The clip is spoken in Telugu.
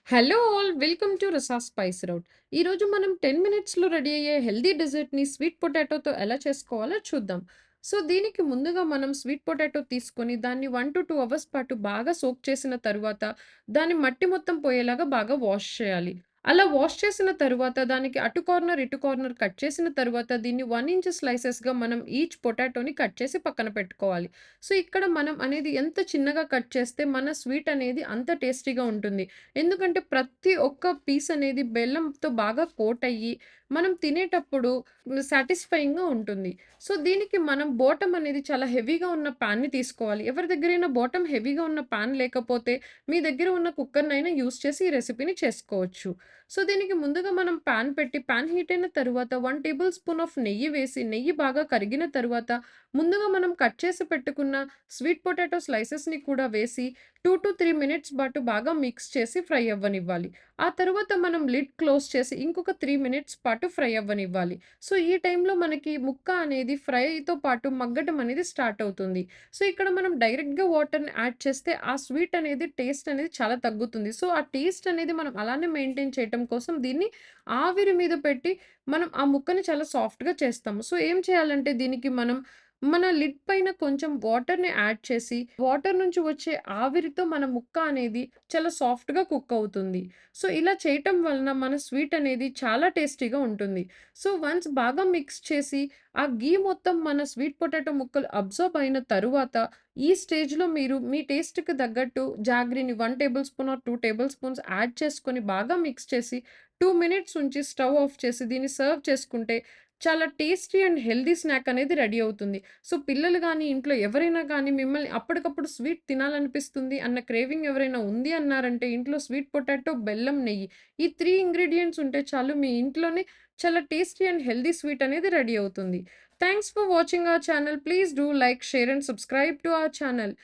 Hello all welcome to Risa spice route. ఈరోజు మనం 10 మినిట్స్‌లో రెడీ అయ్యే హెల్తీ డెజర్ట్‌ని స్వీట్ పొటాటోతో ఎలా చేసుకోవాలో చూద్దాం. సో, దీనికి ముందుగా మనం స్వీట్ పొటాటో తీసుకొని దాన్ని 1-2 అవర్స్ పాటు బాగా సోక్ చేసిన తరువాత దాని మట్టి మొత్తం పోయేలాగా బాగా వాష్ చేయాలి. అలా వాష్ చేసిన తరువాత దానికి అటు కార్నర్, ఇటు కార్నర్ కట్ చేసిన తరువాత దీన్ని 1 ఇంచ్ స్లైసెస్‌గా మనం ఈచ్ పొటాటోని కట్ చేసి పక్కన పెట్టుకోవాలి. సో, ఇక్కడ మనం అనేది ఎంత చిన్నగా కట్ చేస్తే మన స్వీట్ అనేది అంత టేస్టీగా ఉంటుంది. ఎందుకంటే ప్రతి ఒక్క పీస్ అనేది బెల్లంతో బాగా కోట్ అయ్యి, మనం తినేటప్పుడు సాటిస్ఫైయింగ్‌గా ఉంటుంది. సో, దీనికి మనం బోటమ్ అనేది చాలా హెవీగా ఉన్న పాన్‌ని తీసుకోవాలి. ఎవరి దగ్గరైనా బాటమ్ హెవీగా ఉన్న పాన్ లేకపోతే, మీ దగ్గర ఉన్న కుక్కర్‌నైనా యూజ్ చేసి ఈ రెసిపీని చేసుకోవచ్చు. సో, దీనికి ముందుగా మనం పాన్ పెట్టి, పాన్ హీట్ అయిన తరువాత 1 టేబుల్ స్పూన్ ఆఫ్ నెయ్యి వేసి, నెయ్యి బాగా కరిగిన తరువాత, ముందుగా మనం కట్ చేసి పెట్టుకున్న స్వీట్ పొటాటో స్లైసెస్‌ని కూడా వేసి 2-3 మినిట్స్ పాటు బాగా మిక్స్ చేసి ఫ్రై అవ్వనివ్వాలి. ఆ తరువాత మనం లిడ్ క్లోజ్ చేసి ఇంకొక 3 మినిట్స్ పాటు ఫ్రై అవ్వనివ్వాలి. సో, ఈ టైంలో మనకి ముక్క అనేది ఫ్రైతో పాటు మగ్గటం అనేది స్టార్ట్ అవుతుంది. సో, ఇక్కడ మనం డైరెక్ట్‌గా వాటర్‌ని యాడ్ చేస్తే ఆ స్వీట్ అనేది టేస్ట్ అనేది చాలా తగ్గుతుంది. సో, ఆ టేస్ట్ అనేది మనం అలానే మెయింటైన్ చేయటం కోసం దీన్ని ఆవిరి మీద పెట్టి మనం ఆ ముక్కని చాలా సాఫ్ట్‌గా చేస్తాము. సో, ఏం చేయాలంటే దీనికి మనం మన లిడ్ పైన కొంచెం వాటర్‌ని యాడ్ చేసి, వాటర్ నుంచి వచ్చే ఆవిరితో మన ముక్క అనేది చాలా సాఫ్ట్‌గా కుక్ అవుతుంది. సో, ఇలా చేయటం వలన మన స్వీట్ అనేది చాలా టేస్టీగా ఉంటుంది. సో, వన్స్ బాగా మిక్స్ చేసి, ఆ ఘీ మొత్తం మన స్వీట్ పొటాటో ముక్కలు అబ్జార్బ్ అయిన తరువాత, ఈ స్టేజ్‌లో మీరు మీ టేస్ట్‌కి తగ్గట్టు జాగరీని 1 table spoon or 2 table spoons add చేసుకొని బాగా మిక్స్ చేసి, 2 మినిట్స్ ఉంచి స్టవ్ ఆఫ్ చేసి దీన్ని సర్వ్ చేసుకుంటే చాలా టేస్టీ అండ్ హెల్తీ స్నాక్ అనేది రెడీ అవుతుంది. సో, పిల్లలు గానీ, ఇంట్లో ఎవరైనా గానీ మిమ్మల్ని అప్పటికప్పుడు స్వీట్ తినాలనిపిస్తుంది అన్న క్రేవింగ్ ఎవరైనా ఉంది అన్నారంటే ఇంట్లో స్వీట్ పొటాటో, బెల్లం, నెయ్యి ఈ 3 ఇంగ్రీడియెంట్స్ ఉంటే చాలు మీ ఇంట్లోనే చాలా టేస్టీ అండ్ హెల్తీ స్వీట్ అనేది రెడీ అవుతుంది. Thanks for watching our channel. Please do like, share and subscribe to our channel.